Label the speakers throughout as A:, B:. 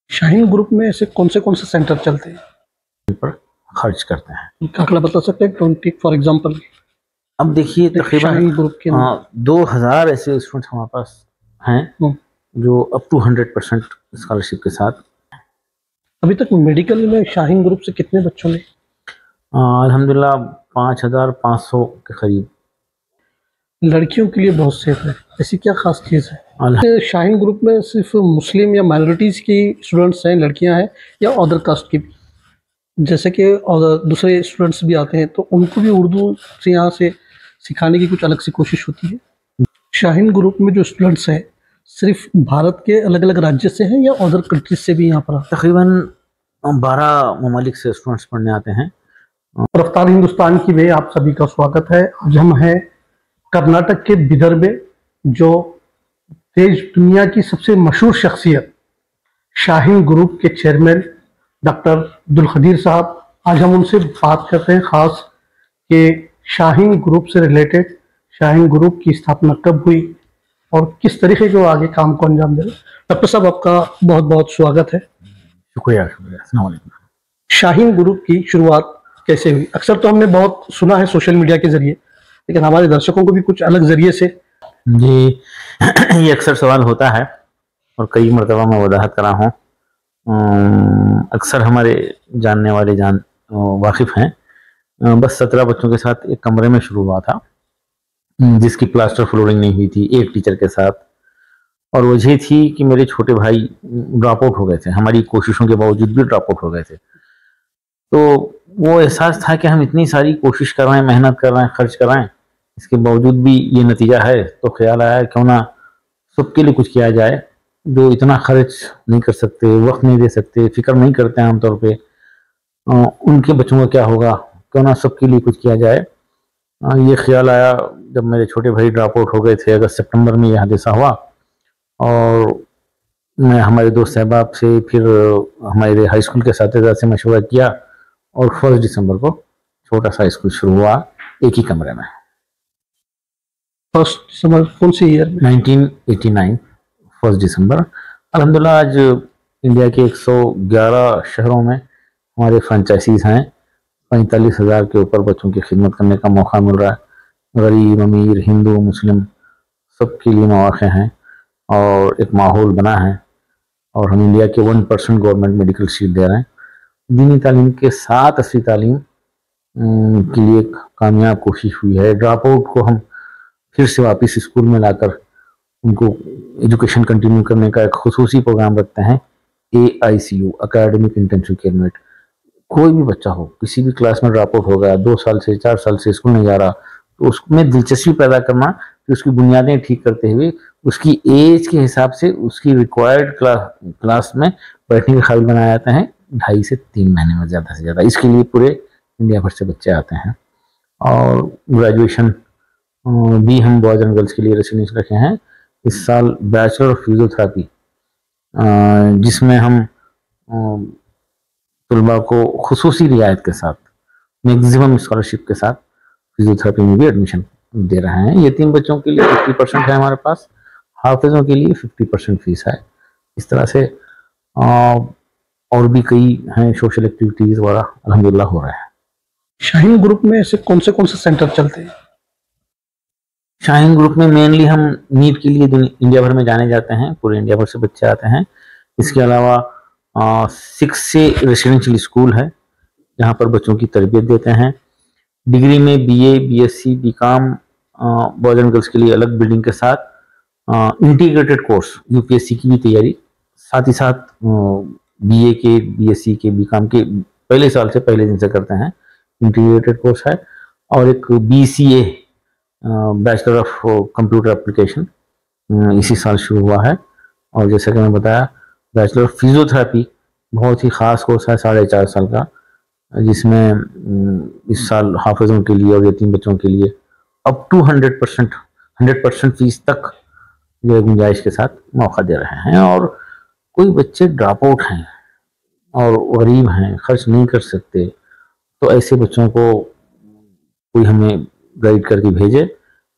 A: Shaheen group में ऐसे कौन से सेंटर चलते हैं?
B: पर खर्च करते हैं।
A: एक आंकड़ा बता सकते हैं 20 फॉर एग्जांपल?
B: अब देखिए तकरीबन
A: शाहीन ग्रुप के
B: 2000 ऐसे स्टूडेंट हमारे पास हैं जो अप टू 100% स्कॉलरशिप के साथ।
A: अभी तक मेडिकल में शाहीन ग्रुप से कितने बच्चों ने?
B: अल्हम्दुलिल्लाह 5500 के करीब।
A: लड़कियों के लिए बहुत सेफ है, ऐसी क्या खास चीज़ है? शाहीन ग्रुप में सिर्फ मुस्लिम या माइनॉरिटीज़ की स्टूडेंट्स हैं, लड़कियां हैं, या अदर कास्ट की भी? जैसे कि और दूसरे स्टूडेंट्स भी आते हैं तो उनको भी उर्दू से यहाँ से सिखाने की कुछ अलग सी कोशिश होती है। शाहीन ग्रुप में जो स्टूडेंट्स हैं सिर्फ भारत के अलग अलग राज्य से हैं या अदर कंट्रीज से भी यहाँ पर?
B: तकरीबन 12 ममालिक से स्टूडेंट्स पढ़ने आते हैं।
A: रफ्तार हिंदुस्तान की में आप सभी का स्वागत है। आज हम हैं कर्नाटक के बिदर में, जो देश दुनिया की सबसे मशहूर शख्सियत शाहीन ग्रुप के चेयरमैन डॉक्टर अब्दुल खदीर साहब। आज हम उनसे बात करते हैं खास कि शाहीन ग्रुप से रिलेटेड, शाहीन ग्रुप की स्थापना कब हुई और किस तरीके के वो आगे काम को अंजाम दे रहे। डॉक्टर साहब, आपका बहुत बहुत स्वागत है।
B: शुक्रिया शुक्रिया। अस्सलाम वालेकुम।
A: शाहीन ग्रुप की शुरुआत कैसे हुई? अक्सर तो हमने बहुत सुना है सोशल मीडिया के जरिए, लेकिन हमारे दर्शकों को भी कुछ अलग जरिए से
B: जी ये अक्सर सवाल होता है और कई मरतबा मैं वजाहत करा हूँ। अक्सर हमारे जानने वाले वाकिफ हैं। बस 17 बच्चों के साथ एक कमरे में शुरू हुआ था, जिसकी प्लास्टर फ्लोरिंग नहीं हुई थी, एक टीचर के साथ। और वजह थी कि मेरे छोटे भाई ड्रॉप आउट हो गए थे, हमारी कोशिशों के बावजूद भी ड्रॉप आउट हो गए थे। तो वो एहसास था कि हम इतनी सारी कोशिश कर रहे हैं, मेहनत कर रहे हैं, खर्च कर रहे हैं, इसके बावजूद भी ये नतीजा है। तो ख्याल आया क्यों ना सबके लिए कुछ किया जाए। जो इतना खर्च नहीं कर सकते, वक्त नहीं दे सकते, फिक्र नहीं करते हैं आमतौर पे, उनके बच्चों का क्या होगा, क्यों ना सबके लिए कुछ किया जाए। ये ख्याल आया जब मेरे छोटे भाई ड्रॉप आउट हो गए थे। अगस्त सितंबर में यह हादसा हुआ और मैं हमारे दोस्त सहबाब से, फिर हमारे हाई स्कूल के साथीदार से मशवरा किया और 1 दिसंबर को छोटा सा स्कूल शुरू हुआ, एक ही कमरे में।
A: 1 दिसंबर कौन सी ईयर में?
B: 1989 1 दिसंबर। अल्हम्दुलिल्लाह आज इंडिया के 111 शहरों में हमारे फ्रेंचाइजीज हैं। 45,000 के ऊपर बच्चों की खिदमत करने का मौका मिल रहा है। गरीब, अमीर, हिंदू, मुस्लिम सबके लिए मौके हैं और एक माहौल बना है। और हम इंडिया के 1% गवर्नमेंट मेडिकल सीट दे रहे हैं। दीनी तालीम के साथ असली तालीम के लिए एक कामयाब कोशिश हुई है। ड्रॉप आउट को हम फिर से वापस स्कूल में लाकर उनको एजुकेशन कंटिन्यू करने का एक खुसूसी प्रोग्राम रखते हैं। AICU, academic intensive care unit. कोई भी बच्चा हो, किसी भी क्लास में ड्रॉप आउट हो गया, 2 साल से 4 साल से स्कूल नहीं जा रहा, तो उसमें दिलचस्पी पैदा करना, फिर उसकी बुनियादें ठीक करते हुए उसकी एज के हिसाब से उसकी रिक्वायर्ड क्लास में बैठने के काबिल बनाया जाता है। 2.5 से 3 महीने में ज़्यादा से ज़्यादा। इसके लिए पूरे इंडिया भर से बच्चे आते हैं। और ग्रेजुएशन भी हम बॉयज़ एंड गर्ल्स के लिए रेसिडेंस रखे हैं। इस साल बैचलर ऑफ फिजियोथेरेपी, जिसमें हम तलबा को खुसूसी रियायत के साथ, मैक्सिमम स्कॉलरशिप के साथ फिजियोथेरेपी में भी एडमिशन दे रहे हैं। यतीम बच्चों के लिए 50% है हमारे पास, हाफिजों के लिए 50% फीस है। इस तरह से और भी कई हैं सोशल एक्टिविटीज़ वगैरह अल्हम्दुलिल्लाह हो रहा है।
A: शाहीन ग्रुप में ऐसे कौन से सेंटर चलते हैं?
B: शाहीन ग्रुप में मेनली हम नीट के लिए इंडिया भर में जाने जाते हैं, पूरे इंडिया भर से बच्चे आते हैं। इसके अलावा 6 से रेसिडेंशियल स्कूल है जहाँ पर बच्चों की तरबियत देते हैं। डिग्री में BA, BSc, BCom boys and girls के लिए अलग बिल्डिंग के साथ, इंटीग्रेटेड कोर्स UPSC की भी तैयारी, साथ ही साथ BA के, BSc के, BCom के पहले साल से पहले दिन से करते हैं। इंटीग्रेटेड कोर्स है। और एक BCA, bachelor of computer application, इसी साल शुरू हुआ है। और जैसा कि मैं बताया, बैचलर ऑफ फिजियोथेरेपी बहुत ही ख़ास कोर्स है, 4.5 साल का, जिसमें इस साल हाफिज़ों के लिए और यतीम बच्चों के लिए अप टू 100% फीस तक जो गुंजाइश के साथ मौका दे रहे हैं। और कोई बच्चे ड्रॉप आउट हैं और गरीब हैं, खर्च नहीं कर सकते, तो ऐसे बच्चों को कोई हमें गाइड करके भेजे।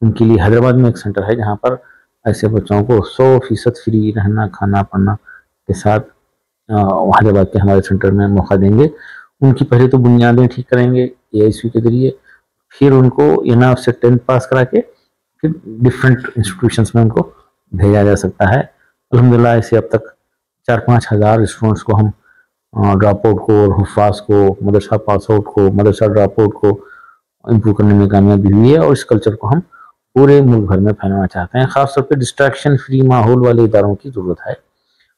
B: उनके लिए हैदराबाद में एक सेंटर है जहाँ पर ऐसे बच्चों को 100% फ्री रहना, खाना, पढ़ना के साथ हैदराबाद के हमारे सेंटर में मौका देंगे। उनकी पहले तो बुनियादें ठीक करेंगे AISU के जरिए, फिर उनको एनआफ से 10th पास करा के फिर डिफरेंट इंस्टीट्यूशंस में उनको भेजा जा सकता है। अल्हम्दुलिल्लाह ऐसे अब तक 4-5 हज़ार स्टूडेंट्स को हम ड्रॉप आउट को और हुफ़ाज को, मदरसा पास आउट को, मदरसा ड्रॉप आउट को इम्प्रूव करने में कामयाबी हुई है, और इस कल्चर को हम पूरे मुल्क भर में फैलाना चाहते हैं। ख़ासतौर पर डिस्ट्रैक्शन फ्री माहौल वाले इदारों की ज़रूरत है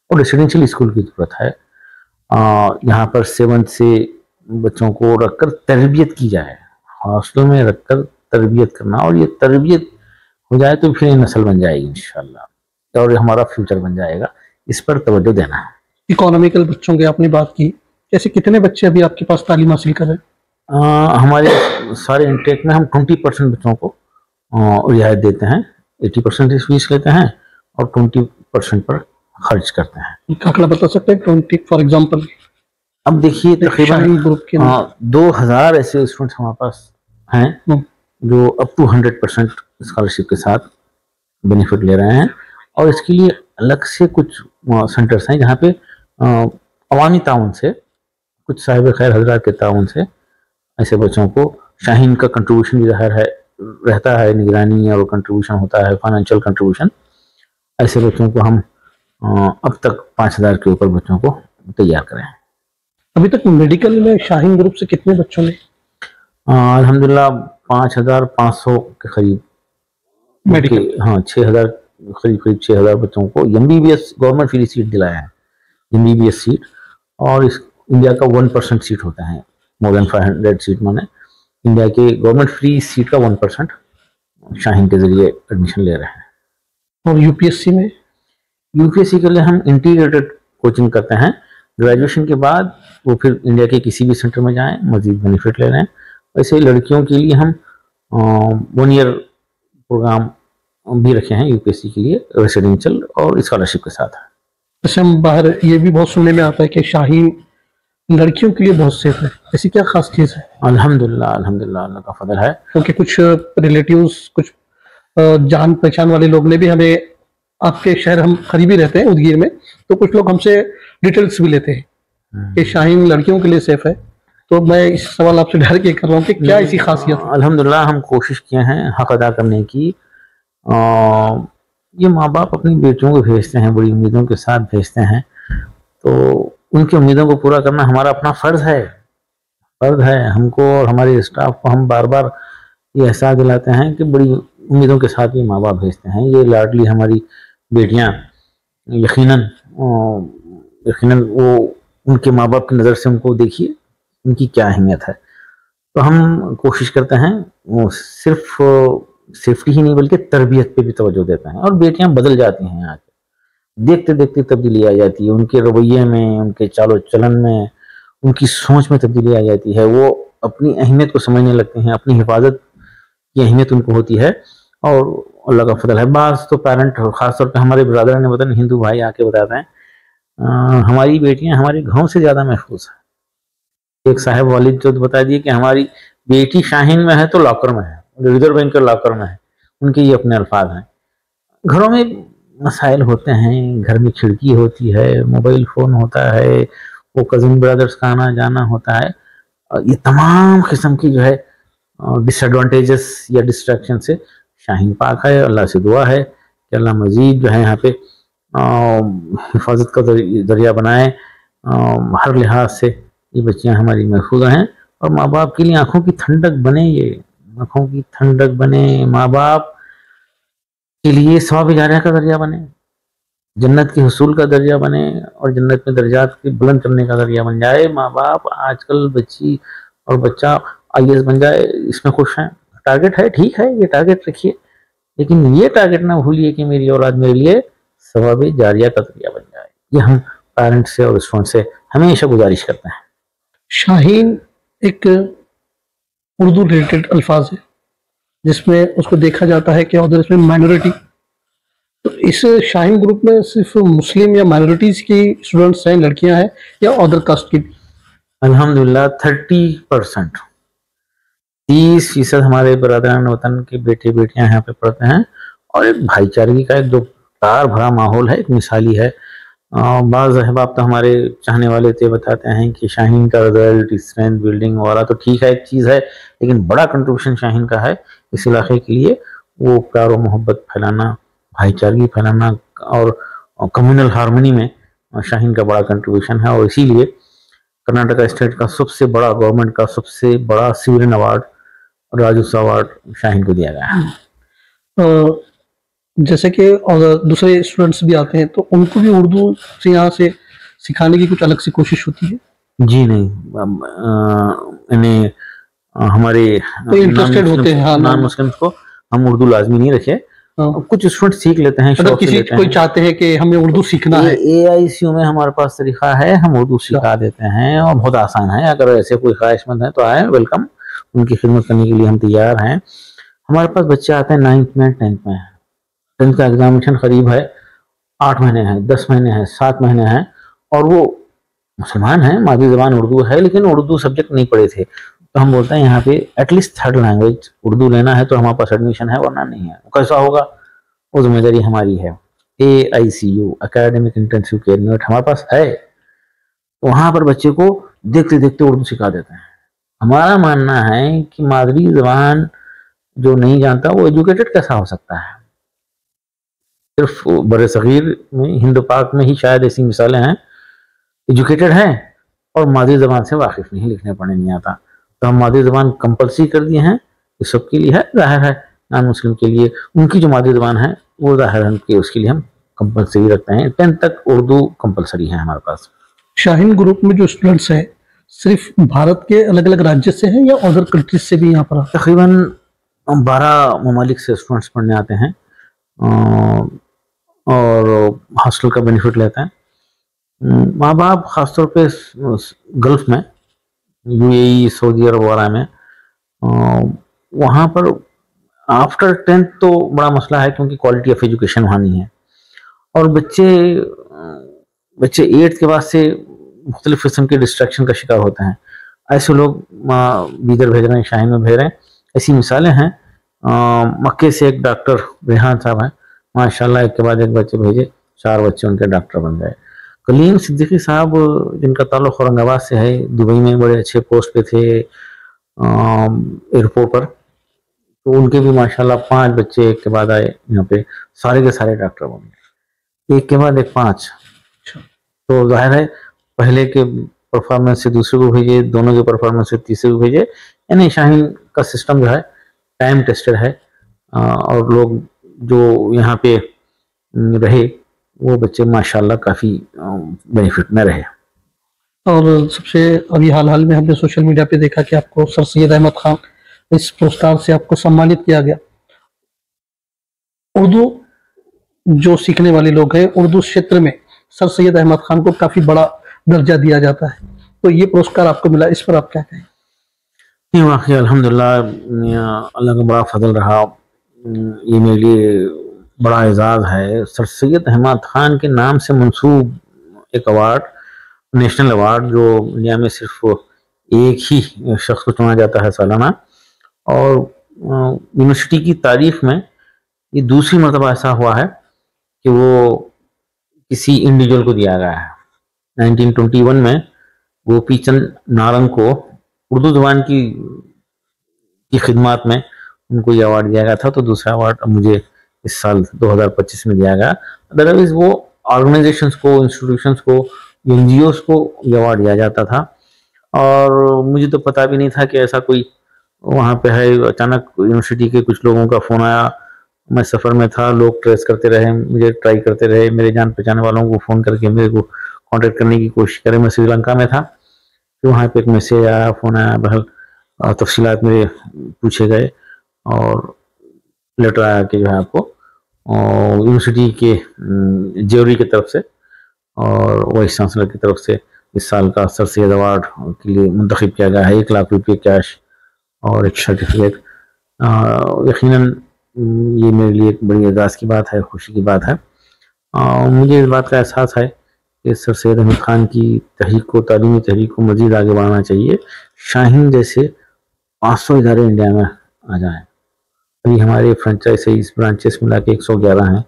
B: और रेसिडेंशियल स्कूल की ज़रूरत है। यहाँ पर 7th से बच्चों को रखकर तरबियत की जाए, हॉस्टल में रखकर तरबियत करना, और ये तरबियत हो जाए तो फिर ये नस्ल बन जाएगी इंशाल्लाह, और ये हमारा फ्यूचर बन जाएगा। इस पर तवज्जो देना है।
A: इकोनॉमिकल बच्चों की आपने बात की, जैसे कितने बच्चे अभी आपके पास तालीम हासिल कर रहे हैं?
B: हमारे सारे इंटेक में हम 20% बच्चों को रियायत देते हैं, 80% फीस लेते हैं और 20% पर खर्च करते हैं।
A: आंकड़ा बता सकते हैं 20 फॉर एग्जांपल?
B: अब देखिए तकरीबन
A: ग्रुप के
B: 2000 ऐसे स्टूडेंट्स हमारे पास हैं जो अप टू 100% स्कॉलरशिप के साथ बेनिफिट ले रहे हैं, और इसके लिए अलग से कुछ सेंटर्स हैं जहाँ पे अवामी ताउन से, कुछ साहिब खैर हजरात के ताउन से ऐसे बच्चों को शाहीन का कंट्रीब्यूशन भी ज़ाहिर है रहता है, निगरानी और कंट्रीब्यूशन होता है, फाइनेंशियल कंट्रीब्यूशन। ऐसे बच्चों को हम अब तक 5000 के ऊपर बच्चों को तैयार करें।
A: अभी तक मेडिकल में शाहीन ग्रुप से कितने बच्चों ने?
B: अल्हम्दुलिल्लाह 5500 के करीब मेडिकल, हाँ 6000 करीब 6000 बच्चों को MBBS गवर्नमेंट फ्री सीट दिलाया है, MBBS सीट, और इस इंडिया का 1% सीट होता है, मोर देन 500 सीट, माने इंडिया के गवर्नमेंट फ्री सीट का 1% शाहीन के जरिए एडमिशन ले रहे हैं।
A: और यूपीएससी में?
B: यूपीएससी के लिए हम इंटीग्रेटेड कोचिंग करते हैं, ग्रेजुएशन के बाद वो फिर इंडिया के किसी भी सेंटर में जाएं, मजीद बेनिफिट ले रहे हैं। वैसे लड़कियों के लिए हम 1 ईयर प्रोग्राम भी रखे हैं यूपीएससी के लिए, रेसिडेंशियल और स्कॉलरशिप के साथ।
A: जैसे हम बाहर ये भी बहुत सुनने में आता है कि शाहीन लड़कियों के लिए बहुत सेफ है, ऐसी क्या खास चीज़ है?
B: अल्हम्दुलिल्लाह अल्हम्दुलिल्लाह, अल्लाह का फजल है।
A: क्योंकि कुछ रिलेटिव्स, कुछ जान पहचान वाले लोग ने भी हमें, आपके शहर हम करीबी रहते हैं उदगीर में, तो कुछ लोग हमसे डिटेल्स भी लेते हैं कि शाहीन लड़कियों के लिए सेफ है। तो मैं इस सवाल आपसे डर के कर रहा हूँ कि क्या ऐसी खासियत है?
B: अल्हम्दुलिल्लाह हम कोशिश किए हैं हक अदा करने की। ये माँ बाप अपनी बेटियों को भेजते हैं, बड़ी उम्मीदों के साथ भेजते हैं, तो उनकी उम्मीदों को पूरा करना हमारा अपना फ़र्ज़ है। हमको और हमारे स्टाफ को हम बार बार ये एहसास दिलाते हैं कि बड़ी उम्मीदों के साथ ये माँ बाप भेजते हैं। ये लाडली हमारी बेटियाँ यकीनन वो उनके माँ बाप की नज़र से उनको देखिए उनकी क्या अहमियत है। तो हम कोशिश करते हैं वो सिर्फ सेफ्टी ही नहीं बल्कि तरबियत पे भी तवज्जो देते हैं, और बेटियां बदल जाती हैं यहाँ के, देखते देखते तब्दीली आ जाती है उनके रवैये में, उनके चालो चलन में, उनकी सोच में तब्दीली आ जाती है। वो अपनी अहमियत को समझने लगते हैं, अपनी हिफाजत की अहमियत उनको होती है, और अल्लाह का फजल है। बाज़ तो पेरेंट, ख़ासतौर पर हमारे ब्रदर वतन हिंदू भाई आके बताते हैं हमारी बेटियां हमारे घरों से ज़्यादा महफूज है। एक साहब वालिद जो बता दिए कि हमारी बेटी शाहीन में है तो लॉकर में है, रिजर्व बैंक के लॉकर में है, उनके ये अपने अल्फाज हैं। घरों में मसाइल होते हैं, घर में खिड़की होती है, मोबाइल फ़ोन होता है, वो कज़न ब्रदर्स का आना जाना होता है, ये तमाम किस्म की जो है डिसएडवांटेजेस या डिस्ट्रैक्शन से शाहीन पाक है। अल्लाह से दुआ है कि अल्लाह मज़ीद जो है यहाँ पे हिफाजत का दरिया बनाए। हर लिहाज से ये बच्चियाँ हमारी महफूज हैं, और माँ बाप के लिए आंखों की ठंडक बने, ये आंखों की ठंडक बने, माँ बाप के लिए सवाब जारिया का दरिया बने, जन्नत के हुसूल का दरिया बने, और जन्नत में दर्जात के बुलंद करने का दरिया बन जाए। माँ बाप आजकल बच्ची और बच्चा IAS बन जाए, इसमें खुश हैं। टारगेट है, ठीक है, ये टारगेट रखिए, लेकिन ये टारगेट ना भूलिए कि मेरी औलाद मेरे लिए सवाब जारिया का दरिया बन जाए। ये हम पेरेंट्स से और स्टूडेंट से हमेशा गुजारिश करते हैं।
A: शाहीन एक उर्दू रिलेटेड अल्फाज है जिसमें उसको देखा जाता है कि अदर इसमें माइनॉरिटी, तो इस शाहीन ग्रुप में सिर्फ मुस्लिम या माइनॉरिटीज की स्टूडेंट्स हैं, लड़कियां हैं, या अदर कास्ट की?
B: अल्हम्दुलिल्लाह 30%, 30% हमारे बरादरान वतन के बेटे बेटियां यहाँ पे पढ़ते हैं, और एक भाईचारगी का एक जो तार भरा माहौल है, एक मिसाली है। बाज़ अहबाब तो हमारे चाहने वाले थे बताते हैं कि शाहीन का रिजल्ट, स्ट्रेंथ बिल्डिंग वगैरह तो ठीक है, एक चीज़ है, लेकिन बड़ा कंट्रीब्यूशन शाहीन का है इस इलाके के लिए। वो प्यार और मोहब्बत फैलाना, भाईचारगी फैलाना और कम्युनल हार्मनी में शाहीन का बड़ा कंट्रीब्यूशन है। और इसीलिए कर्नाटका स्टेट का सबसे बड़ा, गवर्नमेंट का सबसे बड़ा सिविलियन अवार्ड, राजस्व अवार्ड शाहीन को दिया गया है।
A: अ, जैसे कि और दूसरे स्टूडेंट्स भी आते हैं तो उनको भी उर्दू से यहाँ से सिखाने की कुछ अलग से कोशिश होती है?
B: जी नहीं, यानी हमारे
A: कोई इंटरेस्टेड होते हैं, हाँ,
B: नॉन मुस्लिम्स को हम उर्दू लाजमी नहीं रखे।
A: हाँ।
B: कुछ स्टूडेंट सीख लेते हैं,
A: अगर
B: शौक से
A: किसी
B: लेते
A: कोई
B: हैं।
A: चाहते हैं कि हमें उर्दू सीखना है,
B: AICU में हमारे पास तरीका है, हम उर्दू सिखा देते हैं और बहुत आसान है। अगर ऐसे कोई ख्वाहिशमंद है तो आए, वेलकम, उनकी खिदमत करने के लिए हम तैयार हैं। हमारे पास बच्चे आते हैं 9th में, 10th में। 10th का एग्जामिनेशन करीब है, 8 महीने हैं, 10 महीने हैं, 7 महीने हैं, और वो मुसलमान हैं, मादरी ज़बान उर्दू है, लेकिन उर्दू सब्जेक्ट नहीं पढ़े थे। तो हम बोलते हैं यहाँ पे एटलीस्ट थर्ड लैंग्वेज उर्दू लेना है तो हमारे पास एडमिशन है, वरना नहीं है। कैसा होगा, वो जिम्मेदारी हमारी है। AICU, academic intensive care unit हमारे पास है, तो वहाँ पर बच्चे को देखते देखते उर्दू सिखा देते हैं। हमारा मानना है कि मादरी ज़बान जो नहीं जानता वो एजुकेटेड कैसा हो सकता है। सिर्फ बड़े सगीर में, हिंद पाक में ही शायद ऐसी मिसालें हैं, एजुकेटेड हैं और मादरी ज़बान से वाकिफ़ नहीं, लिखने पढ़ने नहीं आता। तो हम मादरी ज़बान कंपलसरी कर दिए हैं, ये सबके लिए है, ज़ाहिर है नॉन मुस्लिम के लिए उनकी जो मादरी ज़बान है वो ज़ाहिर है कि उसके लिए हम कंपलसरी रखते हैं। 10th तक उर्दू कंपलसरी है हमारे पास।
A: शाहीन ग्रुप में जो स्टूडेंट्स हैं सिर्फ भारत के अलग अलग राज्य से हैं या अदर कंट्रीज से भी यहाँ पर आते
B: तकरीबन 12 ममालिक से स्टूडेंट्स पढ़ने आते हैं और हॉस्टल का बेनिफिट लेते हैं। माँ बाप ख़ासतौर पे गल्फ़ में, UAE, सऊदी अरब वगैरह में, वहाँ पर आफ्टर 10th तो बड़ा मसला है क्योंकि क्वालिटी ऑफ एजुकेशन वहाँ नहीं है। और बच्चे 8th के बाद से मुख्तलिफ़ किस्म के डिस्ट्रैक्शन का शिकार होते हैं। ऐसे लोग बीदर भेज रहे हैं, शाहीन में भेज रहे हैं, ऐसी मिसालें हैं। मक्के से एक डॉक्टर रेहान साहब हैं, माशाल्लाह, एक के बाद एक बच्चे भेजे, 4 बच्चे उनके डॉक्टर बन गए। कलीम सिद्दीकी साहब, जिनका ताल्लुक़ औरंगाबाद से है, दुबई में बड़े अच्छे पोस्ट पे थे एयरपोर्ट पर, तो उनके भी माशाल्लाह 5 बच्चे एक के बाद आए यहाँ पे, सारे के सारे डॉक्टर बन गए, एक के बाद एक 5। तो जाहिर है पहले के परफॉर्मेंस से दूसरे को भेजे, दोनों के परफॉर्मेंस से तीसरे को भेजे। यानी शाहीन का सिस्टम जो है टाइम टेस्टेड है और लोग जो यहाँ पे रहे वो बच्चे माशाल्लाह काफ़ी बेनिफिट में रहे।
A: और सबसे अभी हाल में हमने सोशल मीडिया पे देखा कि आपको सर सैयद अहमद खान इस पुरस्कार से आपको सम्मानित किया गया। उर्दू जो सीखने वाले लोग हैं, उर्दू क्षेत्र में सर सैयद अहमद खान को काफ़ी बड़ा दर्जा दिया जाता है, तो ये पुरस्कार आपको मिला, इस पर आप क्या कहें?
B: नहीं, वाकई अल्हम्दुलिल्लाह, अल्लाह का बड़ा फजल रहा। ये मेरे लिए बड़ा एजाज़ है। सर सैयद अहमद खान के नाम से मंसूब एक अवार्ड, नेशनल अवार्ड, जो इंडिया में सिर्फ एक ही शख्स को चुना जाता है सालाना, और यूनिवर्सिटी की तारीख में ये दूसरी मरतबा ऐसा हुआ है कि वो किसी इंडिविजुअल को दिया गया है। 1921 में गोपी चंद नारंग को उर्दू ज़बान की खिदमत में उनको ये अवार्ड दिया गया था। तो दूसरा अवार्ड अब मुझे इस साल 2025 में दिया गया। अदरवाइज वो ऑर्गेनाइजेशंस को, इंस्टीट्यूशंस को, NGOs को ये अवार्ड दिया जाता था, और मुझे तो पता भी नहीं था कि ऐसा कोई वहाँ पे है। अचानक यूनिवर्सिटी के कुछ लोगों का फ़ोन आया, मैं सफ़र में था, लोग ट्रेस करते रहे, मुझे ट्राई करते रहे, मेरे जान पहचाने वालों को फ़ोन करके मेरे को कांटेक्ट करने की कोशिश करे। मैं श्रीलंका में था, तो वहाँ पे एक मैसेज आया, फ़ोन आया, बहरहाल तफसीलात मेरे पूछे गए और लेटर आया कि जो है आपको यूनिवर्सिटी के ज्यूरी की तरफ से और वाइस चांसलर की तरफ से इस साल का सर सैयद अवार्ड के लिए मुंतखब किया गया है। 1 लाख रुपये कैश और एक सर्टिफिकेट। यकीनन ये मेरे लिए एक बड़ी एजाज़ की बात है, खुशी की बात है। मुझे इस बात का एहसास है कि सर सैयद अहमद खान की तहरीक को, तालीमी तहरीक को मज़ीद आगे बढ़ाना चाहिए। शाहीन जैसे 500 इदारे इंडिया में आ जाएँ। अभी हमारे फ्रेंचाइजीज ब्रांचेस मिला के 111 हैं।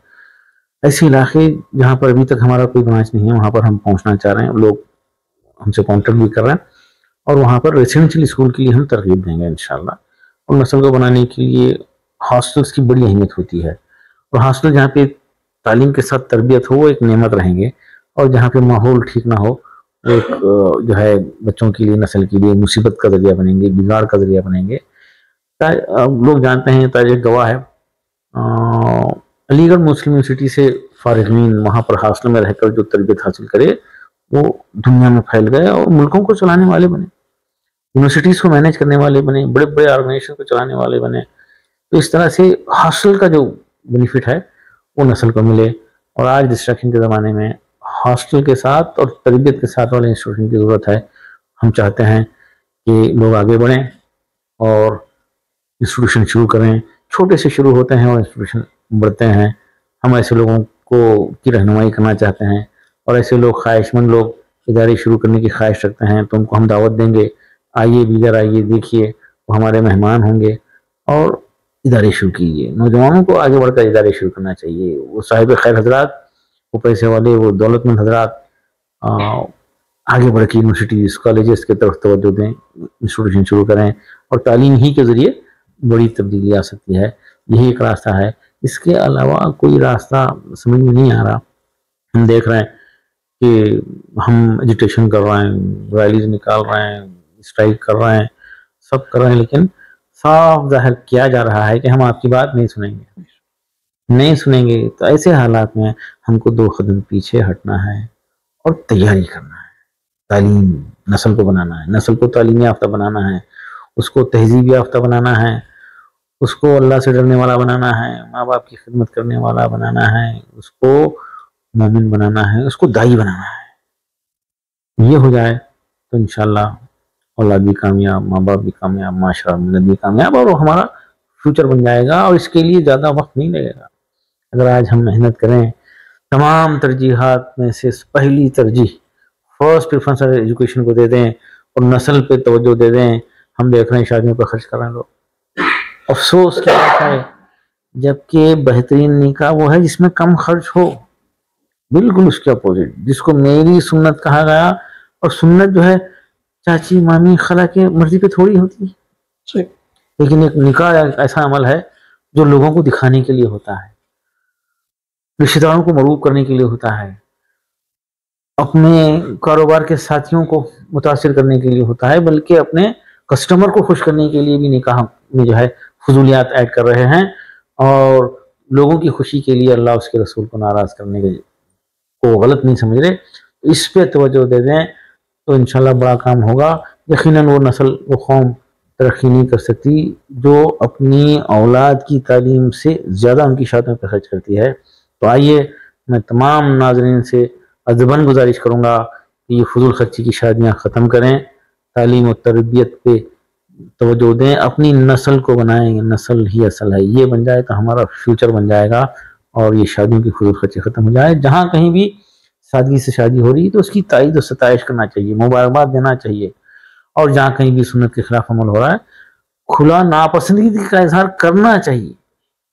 B: ऐसे इलाके जहाँ पर अभी तक हमारा कोई ब्रांच नहीं है, वहाँ पर हम पहुँचना चाह रहे हैं। लोग हमसे कॉन्टेक्ट भी कर रहे हैं और वहाँ पर रेसिडेंशियल स्कूल के लिए हम तरगीब देंगे इंशाल्लाह। और नस्ल को बनाने के लिए हॉस्टल्स की बड़ी अहमियत होती है, और हॉस्टल जहाँ पे तालीम के साथ तरबियत हो वो एक नेमत रहेंगे, और जहाँ पे माहौल ठीक ना हो वो एक जो है बच्चों के लिए, नस्ल के लिए मुसीबत का जरिया बनेंगे, बिगाड़ का जरिया बनेंगे। लोग जानते हैं, तारीख गवाह है, अलीगढ़ मुस्लिम यूनिवर्सिटी से फारिगीन वहाँ पर हॉस्टल में रहकर जो तरबियत हासिल करे वो दुनिया में फैल गए और मुल्कों को चलाने वाले बने, यूनिवर्सिटीज़ को मैनेज करने वाले बने, बड़े बड़े ऑर्गेनाइजेशन को चलाने वाले बने। तो इस तरह से हॉस्टल का जो बेनिफिट है वो नस्ल को मिले। और आज डिस्ट्रक्शन के ज़माने में हॉस्टल के साथ और तरबियत के साथ वाले इंस्टीट्यूशन की ज़रूरत है। हम चाहते हैं कि लोग आगे बढ़ें और इंस्टीट्यूशन शुरू करें। छोटे से शुरू होते हैं और इंस्टीट्यूशन बढ़ते हैं। हम ऐसे लोगों को की रहनुमाई करना चाहते हैं, और ऐसे लोग, ख्वाहिशमंद लोग इदारे शुरू करने की ख्वाहिश रखते हैं, तो उनको हम दावत देंगे, आइए बिगर आइए, देखिए, वो हमारे मेहमान होंगे और इदारे शुरू कीजिए। नौजवानों को आगे बढ़कर इदारे शुरू करना चाहिए। वो साहिब खैर हजरात, वो पैसे वाले, वो दौलतमंद हजरात आगे बढ़ के यूनिवर्सिटीज़ कॉलेजेस की तरफ तवज्जो दें, इंस्टीट्यूशन शुरू करें, और तालीम ही के ज़रिए बड़ी तब्दीली आ सकती है। यही एक रास्ता है, इसके अलावा कोई रास्ता समझ में नहीं आ रहा। हम देख रहे हैं कि हम एजुटेशन कर रहे हैं, रैलीज निकाल रहे हैं, स्ट्राइक कर रहे हैं, सब कर रहे हैं, लेकिन साफ जाहिर किया जा रहा है कि हम आपकी बात नहीं सुनेंगे। तो ऐसे हालात में हमको 2 कदम पीछे हटना है और तैयारी करना है। तालीम, नस्ल को बनाना है, नस्ल को तालीम याफ्ता बनाना है, उसको तहजीब याफ्ता बनाना है, उसको अल्लाह से डरने वाला बनाना है, माँ बाप की खिदमत करने वाला बनाना है, उसको मोमिन बनाना है, उसको दाई बनाना है। ये हो जाए तो इंशाल्लाह औलाद भी कामयाब, माँ बाप भी कामयाब, माशरा मिल्लत भी कामयाब, और वो हमारा फ्यूचर बन जाएगा। और इसके लिए ज़्यादा वक्त नहीं लगेगा। अगर आज हम मेहनत करें, तमाम तरजीहात में से पहली तरजीह फर्स्ट प्रेफरेंस एजुकेशन को दे दें और नस्ल पे तवज्जो दे दें। हम देख रहे हैं शादियों पर खर्च कर रहे हैं लोग। अफसोस की बात है, जबकि बेहतरीन निकाह वो है जिसमें कम खर्च हो। बिल्कुल उसके अपोजिट, जिसको मेरी सुन्नत कहा गया, और सुन्नत जो है चाची मामी खला के मर्जी पे थोड़ी होती है। लेकिन एक निकाह ऐसा अमल है जो लोगों को दिखाने के लिए होता है, रिश्तेदारों को मरूब करने के लिए होता है, अपने कारोबार के साथियों को मुतासिर करने के लिए होता है, बल्कि अपने कस्टमर को खुश करने के लिए भी निकाह में जो है फजूलियात ऐड कर रहे हैं, और लोगों की खुशी के लिए अल्लाह उसके रसूल को नाराज करने के को गलत नहीं समझ रहे। इस पे तवज्जो दे दें तो इंशाल्लाह बड़ा काम होगा। यकीनन वो नस्ल, वो कौम तरक्की नहीं कर सकती जो अपनी औलाद की तालीम से ज़्यादा उनकी शादियों पर खर्च करती है। तो आइए, मैं तमाम नाज़रीन से अदबन गुजारिश करूँगा कि ये फजूल खर्ची की शादियाँ ख़त्म करें, तालीम और तरबियत पे तवज्जो दें, अपनी नस्ल को बनाएं। नस्ल ही असल है, ये बन जाए तो हमारा फ्यूचर बन जाएगा और ये शादियों की फजूल खर्ची ख़त्म हो जाए। जहाँ कहीं भी सादगी से शादी हो रही है तो उसकी तारीद और सताइश करना चाहिए, मुबारकबाद देना चाहिए। और जहाँ कहीं भी सुन्नत के खिलाफ अमल हो रहा है, खुला नापसंदीदगी का इजहार करना चाहिए,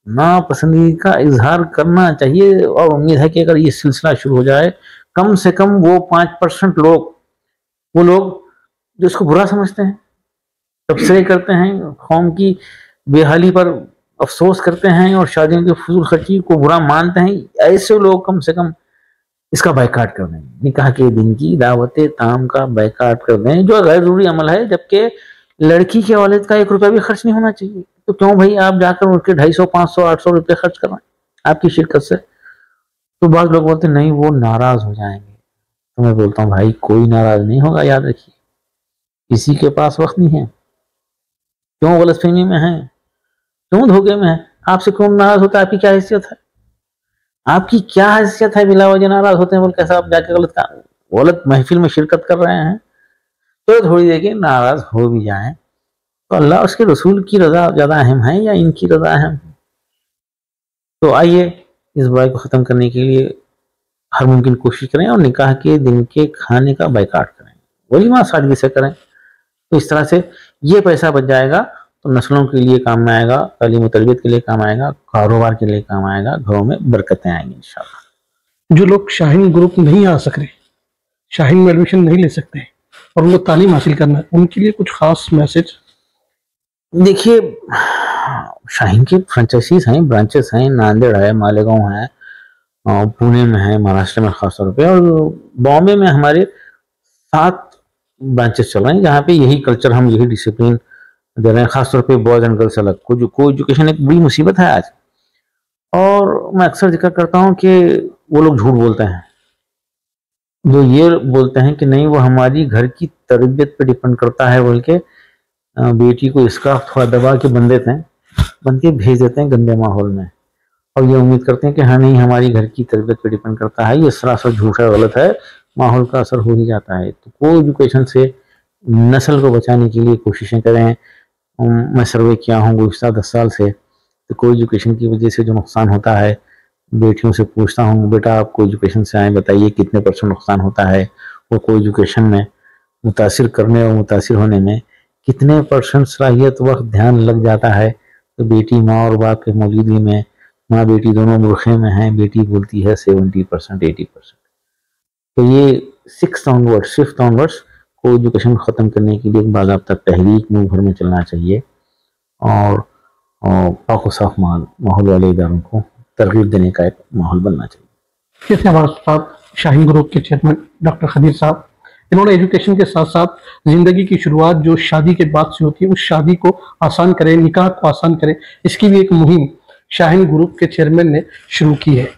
B: नापसंदीदगी का इजहार करना चाहिए। और उम्मीद है कि अगर ये सिलसिला शुरू हो जाए, कम से कम वो 5% लोग, वो लोग जो इसको बुरा समझते हैं, तबसरे करते हैं, कौम की बेहाली पर अफसोस करते हैं और शादियों की फजूल खर्ची को बुरा मानते हैं, ऐसे लोग कम से कम इसका बायकाट कर दें। निकाह के दिन की दावत ताम का बायकाट कर दें, जो गैर जरूरी अमल है। जबकि लड़की के वालिद का 1 रुपया भी खर्च नहीं होना चाहिए, तो क्यों भाई आप जाकर उनके 250, 500, 800 रुपये खर्च कर रहे हैं आपकी शिरकत से। तो बहुत लोग बोलते नहीं वो नाराज हो जाएंगे, तो मैं बोलता हूँ भाई कोई नाराज नहीं होगा। याद रखिए, किसी के पास वक्त नहीं है, क्यों गलतफहमी में है, क्यों धोखे में है, आपसे कौन नाराज होता है, आपकी क्या हैसियत है, आपकी क्या हैसियत है बिला वजह नाराज होते हैं बोल कैसा आप जाके गलत महफिल में शिरकत कर रहे हैं। तो थोड़ी देर के नाराज हो भी जाएं तो अल्लाह उसके रसूल की रजा ज्यादा अहम है या इनकी रजा अहम है। तो आइए इस बुराई को खत्म करने के लिए हर मुमकिन कोशिश करें और निकाह के दिन के खाने का बायकाट करें, वलीमा सादगी से करें। तो इस तरह से ये पैसा बच जाएगा तो नस्लों के लिए काम में आएगा, तालीम और तरबियत के लिए काम आएगा, कारोबार के लिए काम आएगा, घरों में बरकतें आएंगी इंशाल्लाह।
A: जो लोग शाहीन ग्रुप नहीं आ सक रहे, शाहीन में एडमिशन नहीं ले सकते और उनको तालीम हासिल करना है, उनके लिए कुछ खास मैसेज?
B: देखिए, शाहीन की फ्रेंचाइजीज हैं, ब्रांचेस हैं, नांदेड़ है, मालेगांव है, पुणे में है, महाराष्ट्र में खासतौर पे, और बॉम्बे में हमारे 7 ब्रांचेस चल रहे हैं, जहाँ पे यही कल्चर, हम यही डिसिप्लिन दे रहे हैं, खासतौर पे बॉयज एंड गर्ल्स अलग। को एजुकेशन एक बड़ी मुसीबत है आज, और मैं अक्सर जिक्र करता हूँ कि वो लोग झूठ बोलते हैं जो ये बोलते हैं कि नहीं वो हमारी घर की तरबियत पे डिपेंड करता है, बोल के बेटी को इसका थोड़ा दबा के बन के भेज देते हैं गंदे माहौल में, और ये उम्मीद करते हैं कि हाँ नहीं हमारी घर की तरबियत पे डिपेंड करता है। ये सरासर झूठ है, गलत है, माहौल का असर हो ही जाता है। तो को एजुकेशन से नस्ल को बचाने के लिए कोशिशें करें। मैं सर्वे किया हूँ गुज़श्ता 10 साल से, तो को एजुकेशन की वजह से जो नुकसान होता है, बेटियों से पूछता हूँ बेटा आप को एजुकेशन से आए, बताइए कितने % नुकसान होता है, और को एजुकेशन में मुतासिर करने और मुतासिर होने में कितने % सलाहियत वक्त ध्यान लग जाता है। तो बेटी माँ और बाप के मौजूदगी में, माँ बेटी दोनों बुरखे में हैं, बेटी बोलती है 70% 80%। तो ये 6th onwards 5th onwards को एजुकेशन ख़त्म करने के लिए एक बाज़ाब्ता तहरीक मुल्क भर में चलना चाहिए, और पाक साफ माहौल वाले इदारों को तरगीब देने का एक माहौल बनना चाहिए।
A: जैसे हमारे साथ शाहीन ग्रुप के चेयरमैन डॉक्टर खदीर साहब, इन्होंने एजुकेशन के साथ साथ जिंदगी की शुरुआत जो शादी के बाद से होती है, उस शादी को आसान करें, निकाह को आसान करें, इसकी भी एक मुहिम शाहीन ग्रुप के चेयरमैन ने शुरू की है।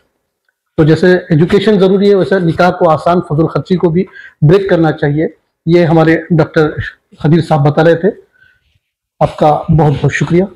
A: तो जैसे एजुकेशन जरूरी है, वैसे निकाह को आसान, फजूल खर्ची को भी ब्रेक करना चाहिए। ये हमारे डॉक्टर खदीर साहब बता रहे थे। आपका बहुत बहुत शुक्रिया।